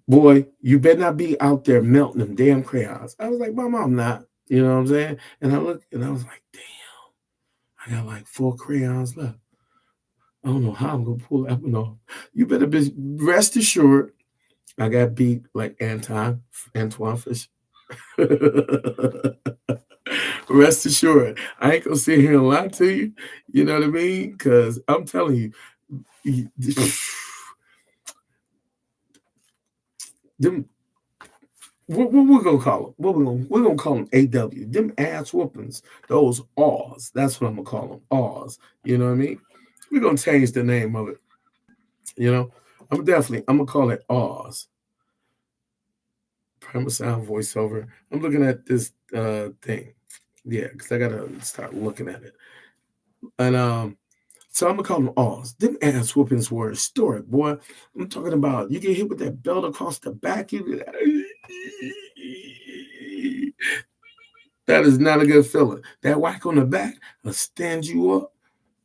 boy, you better not be out there melting them damn crayons. I was like, Mama, I'm not. You know what I'm saying? And I looked and I was like, damn, I got like 4 crayons left. I don't know how I'm gonna pull that one off. You better be rest assured I got beat like Antoine Fisher. Rest assured, I ain't gonna sit here and lie to you. You know what I mean? Because I'm telling you, them what we're gonna call them? We're gonna call them AW. Them ass whoopings, those R's. That's what I'm gonna call them. R's. You know what I mean? We're gonna change the name of it. You know, I'm gonna call it R's. Primal sound voiceover. I'm looking at this thing. Yeah, because I gotta start looking at it. And so I'm gonna call them R's. Them ass whoopings were historic, boy. I'm talking about you get hit with that belt across the back, that is not a good feeling. That whack on the back will stand you up.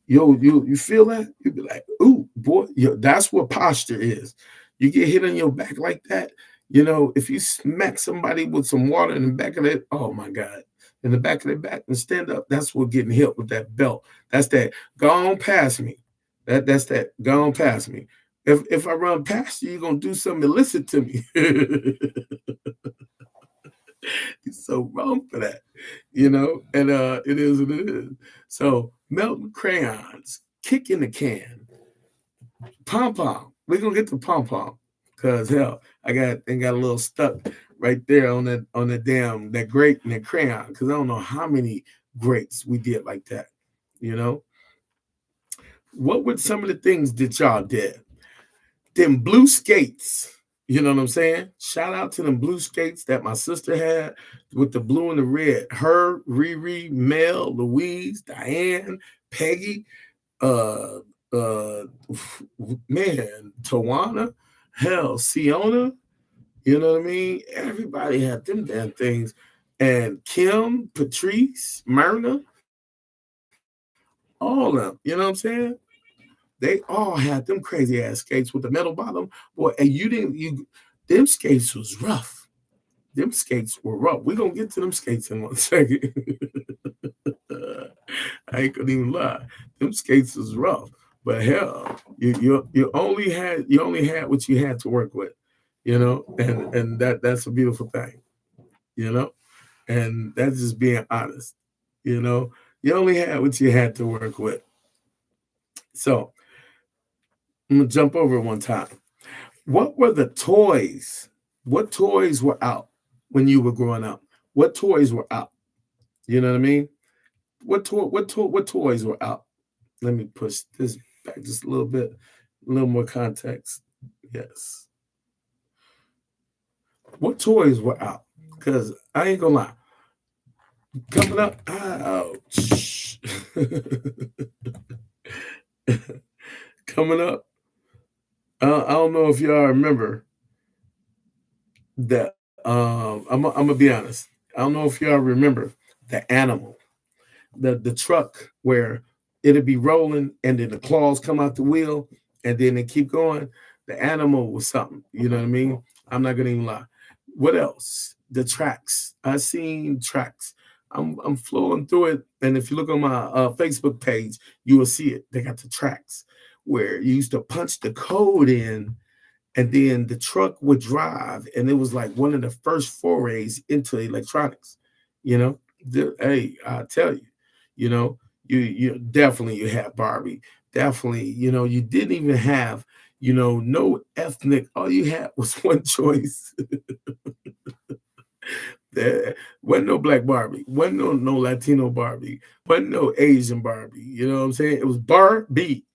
Yo, you feel that? You be like, ooh, boy, yo, that's what posture is. You get hit on your back like that. If you smack somebody with some water in the back of that, oh my God, in the back of their back and stand up, that's what getting hit with that belt. That's that go on past me. That's that go on past me. If I run past you, you're gonna do something illicit to me. You're so wrong for that, and it is what it is. So melting crayons, kick in the can, pom pom. We're gonna get to pom pom. Cause hell, I got a little stuck right there on the damn that grate and that crayon. Cause I don't know how many grates we did like that. You know, what were some of the things that y'all did? Them blue skates. You know what I'm saying? Shout out to them blue skates that my sister had with the blue and the red. Her, Riri, Mel, Louise, Diane, Peggy, uh, uh, man, Tawana, hell, Siona. You know what I mean? Everybody had them damn things. And Kim, Patrice, Myrna, all of them. You know what I'm saying? They all had them crazy ass skates with the metal bottom. Boy, and them skates was rough. Them skates were rough. We're gonna get to them skates in 1 second. I ain't gonna even lie. Them skates was rough. But hell, you only had what you had to work with, and that's a beautiful thing, you know, and that's just being honest, you know. You only had what you had to work with. So I'm gonna jump over one time. What were the toys? What toys were out when you were growing up? What toys were out? You know what I mean? What toys were out? Let me push this back just a little bit, a little more context. Yes. What toys were out? Because I ain't gonna lie, coming up, ouch. Coming up, I don't know if y'all remember that. I'm gonna be honest. I don't know if y'all remember the animal, the truck where it'd be rolling and then the claws come out the wheel and then they keep going. The animal was something. You know what I mean? I'm not gonna even lie. What else? The tracks. I seen tracks. I'm flowing through it, and if you look on my Facebook page, you will see it. They got the tracks where you used to punch the code in and then the truck would drive, and it was like one of the first forays into electronics. You know, hey, I tell you, you know, you definitely you had Barbie, definitely. You know, you didn't even have, no ethnic. All you had was one choice. There wasn't no black Barbie, wasn't no Latino Barbie, wasn't no Asian Barbie. You know what I'm saying? It was Barbie.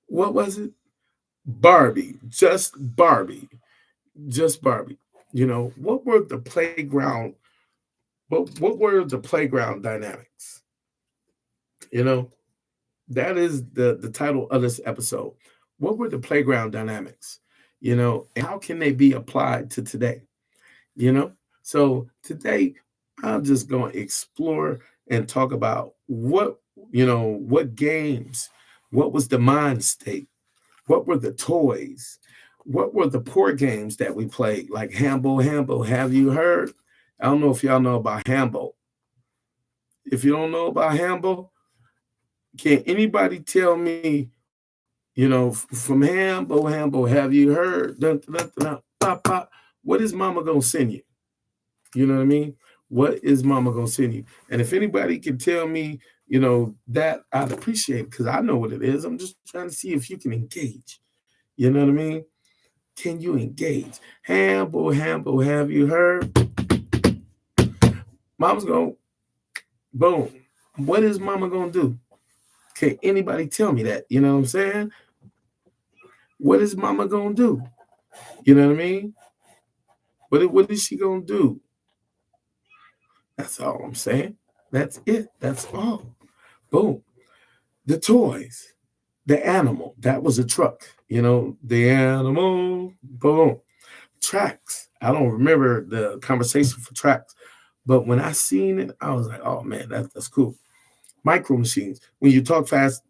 What was it? Barbie, just Barbie. Just Barbie. What were the playground? What were the playground dynamics? You know, that is the title of this episode. What were the playground dynamics? And how can they be applied to today? You know, so today I'm just going to explore and talk about what games, what was the mind state, what were the toys? What were the poor games that we played? Like Hambo Hambo. Have you heard? I don't know if y'all know about Hambo. If you don't know about Hambo, can anybody tell me, from Hambo Hambo, have you heard? Dun, dun, dun, dun, pop, pop. What is mama gonna send you? You know what I mean? What is mama gonna send you? And if anybody can tell me, that I'd appreciate it because I know what it is. I'm just trying to see if you can engage. You know what I mean? Can you engage? Hambo, Hambo, have you heard? Mama's going, boom. What is mama going to do? Can anybody tell me that? You know what I'm saying? What is mama going to do? You know what I mean? What is she going to do? That's all I'm saying. That's it. That's all. Boom. The toys, the animal. That was a truck. The animal. Boom. Tracks. I don't remember the conversation for tracks. But when I seen it, I was like, "Oh man, that's cool." Micro machines. When you talk fast,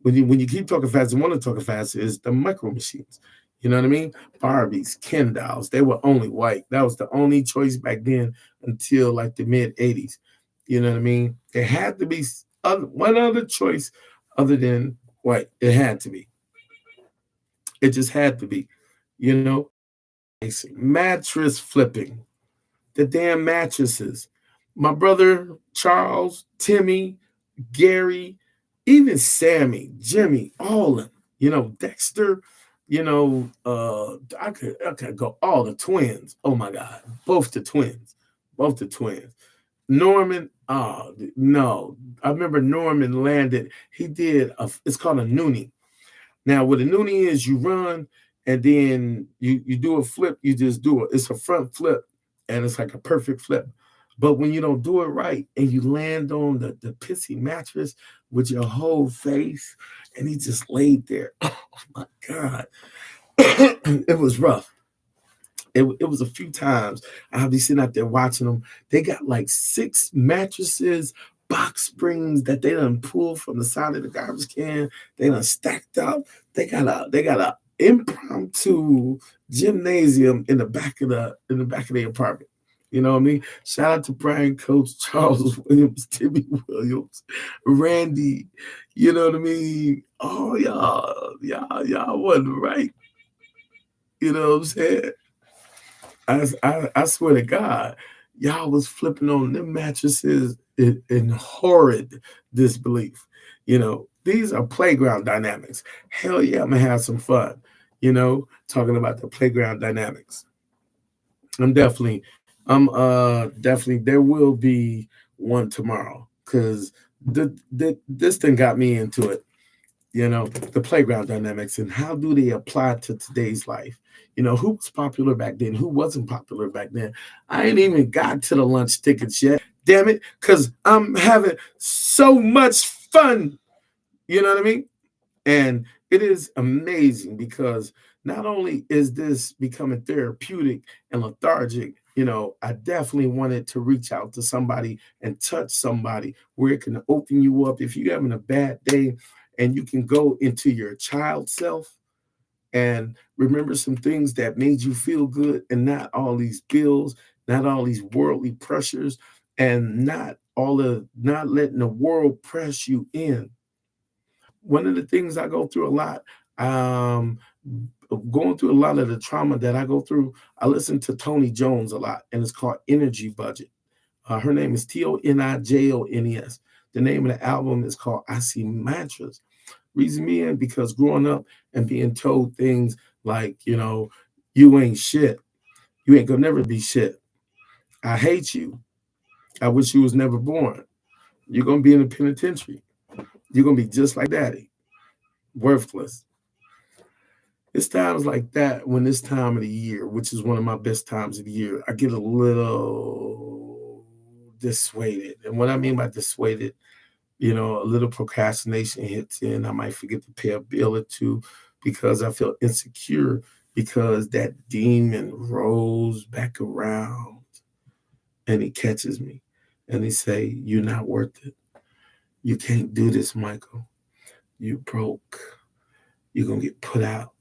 when you keep talking fast and want to talk fast, is the micro machines. You know what I mean? Barbies, Ken dolls. They were only white. That was the only choice back then until like the mid '80s. You know what I mean? There had to be one other choice other than white. It had to be. It just had to be. You know, mattress flipping, the damn mattresses. My brother Charles, Timmy, Gary, even Sammy, Jimmy, all of them, Dexter, I could go all the twins. Oh my God, both the twins, both the twins. Norman, oh no, I remember Norman landed. He did it's called a noonie. Now, what a noonie is, you run and then you do a flip. You just do it. It's a front flip, and it's like a perfect flip. But when you don't do it right and you land on the pissy mattress with your whole face, and he just laid there. Oh my God, it was rough. It was a few times I'll be sitting out there watching them. They got like 6 mattresses, box springs that they done pulled from the side of the garbage can. They done stacked up. They got a impromptu gymnasium in the back of their apartment. You know what I mean? Shout out to Brian Coach, Charles Williams, Timmy Williams, Randy. You know what I mean? Oh y'all wasn't right. You know what I'm saying? I swear to God, y'all was flipping on them mattresses in horrid disbelief. These are playground dynamics. Hell yeah, I'm gonna have some fun. Talking about the playground dynamics. I'm definitely there will be one tomorrow because this thing got me into it. the playground dynamics and how do they apply to today's life. Who was popular back then, who wasn't popular back then. I ain't even got to the lunch tickets yet, damn it, because I'm having so much fun. You know what I mean? And it is amazing because not only is this becoming therapeutic and lethargic, I definitely wanted to reach out to somebody and touch somebody where it can open you up. If you're having a bad day and you can go into your child self and remember some things that made you feel good and not all these bills, not all these worldly pressures, and not letting the world press you in. One of the things I go through a lot, um, going through a lot of the trauma that I go through, I listen to Tony Jones a lot, and it's called Energy Budget. Her name is Tonijones. The name of the album is called I See Mantras. Reason being because growing up and being told things like, you ain't shit. You ain't gonna never be shit. I hate you. I wish you was never born. You're gonna be in the penitentiary. You're gonna be just like daddy. Worthless. It's times like that when this time of the year, which is one of my best times of the year, I get a little dissuaded. And what I mean by dissuaded, a little procrastination hits in. I might forget to pay a bill or two because I feel insecure because that demon rolls back around and he catches me and he say, "You're not worth it. You can't do this, Michael. You broke. You're going to get put out.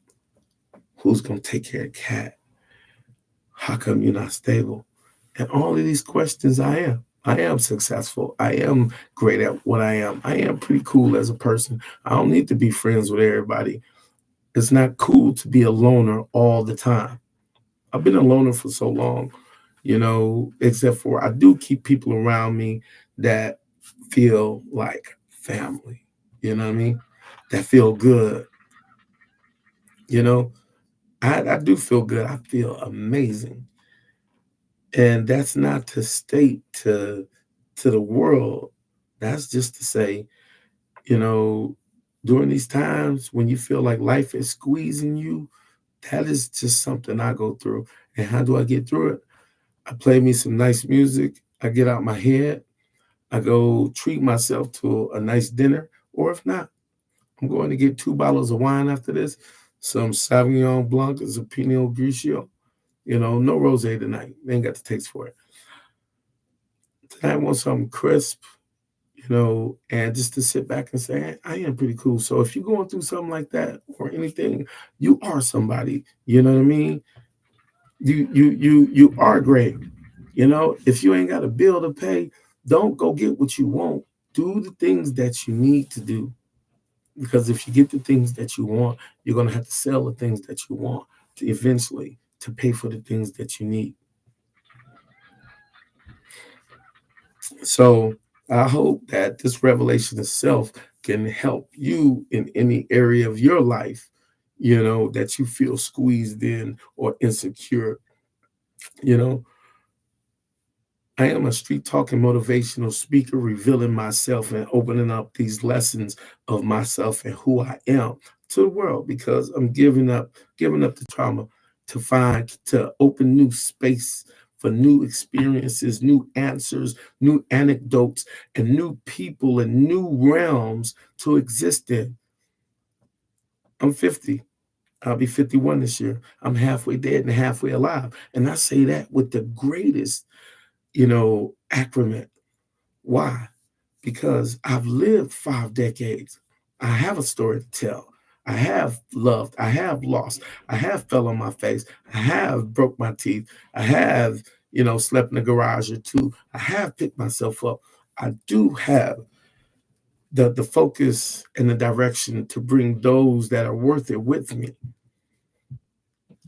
Who's going to take care of Cat? How come you're not stable?" And all of these questions I am. I am successful. I am great at what I am. I am pretty cool as a person. I don't need to be friends with everybody. It's not cool to be a loner all the time. I've been a loner for so long, except for I do keep people around me that feel like family. You know what I mean? That feel good. You know, I do feel good. I feel amazing. And that's not to state to the world. That's just to say, you know, during these times when you feel like life is squeezing you, that is just something I go through. And how do I get through it? I play me some nice music. I get out my head. I go treat myself to a nice dinner. Or if not, I'm going to get 2 bottles of wine after this, some Sauvignon Blanc, a Pinot Grigio. No rosé tonight. They ain't got the taste for it. Tonight I want something crisp, and just to sit back and say, "Hey, I am pretty cool." So if you're going through something like that or anything, you are somebody. You know what I mean? You are great. If you ain't got a bill to pay, don't go get what you want. Do the things that you need to do. Because if you get the things that you want, you're gonna have to sell the things that you want to eventually to pay for the things that you need. So I hope that this revelation itself can help you in any area of your life, that you feel squeezed in or insecure. You know, I am a street talking motivational speaker, revealing myself and opening up these lessons of myself and who I am to the world because I'm giving up the trauma to open new space for new experiences, new answers, new anecdotes, and new people and new realms to exist in. I'm 50. I'll be 51 this year. I'm halfway dead and halfway alive. And I say that with the greatest, accrement. Why? Because I've lived 5 decades. I have a story to tell. I have loved. I have lost. I have fell on my face. I have broke my teeth. I have, slept in a garage or two. I have picked myself up. I do have the focus and the direction to bring those that are worth it with me.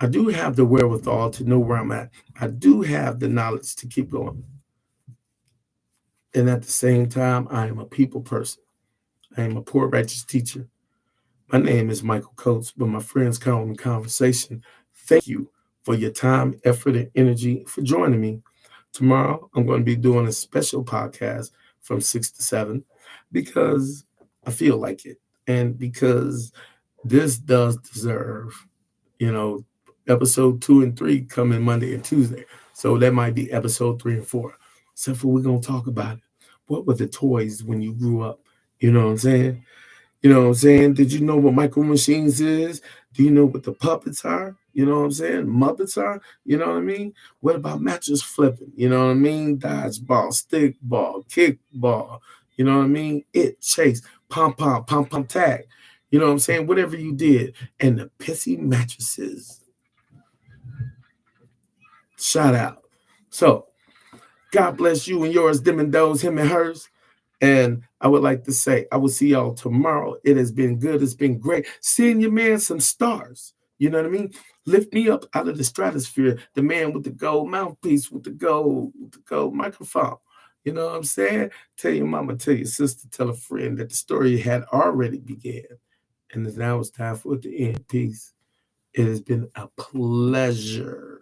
I do have the wherewithal to know where I'm at. I do have the knowledge to keep going. And at the same time, I am a people person. I am a poor righteous teacher. My name is Michael Coates, but my friends call me Conversation. Thank you for your time, effort, and energy for joining me. Tomorrow, I'm going to be doing a special podcast from 6 to 7 because I feel like it. And because this does deserve, you know, episode 2 and 3 coming Monday and Tuesday. So that might be episode 3 and 4. Except for we're gonna talk about it. What were the toys when you grew up? You know what I'm saying? You know what I'm saying? Did you know what Micro Machines is? Do you know what the puppets are? You know what I'm saying? Muppets are? You know what I mean? What about mattress flipping? You know what I mean? Dodgeball, stick ball, kick ball. You know what I mean? It chase, pom pom tag. You know what I'm saying? Whatever you did. And the pissy mattresses. Shout out. So God bless you and yours, them and those, him and hers. And I would like to say, I will see y'all tomorrow. It has been good. It's been great. Seeing your man some stars. You know what I mean? Lift me up out of the stratosphere. The man with the gold mouthpiece, with the gold microphone. You know what I'm saying? Tell your mama, tell your sister, tell a friend that the story had already began. And now it's time for it to end. Peace. It has been a pleasure.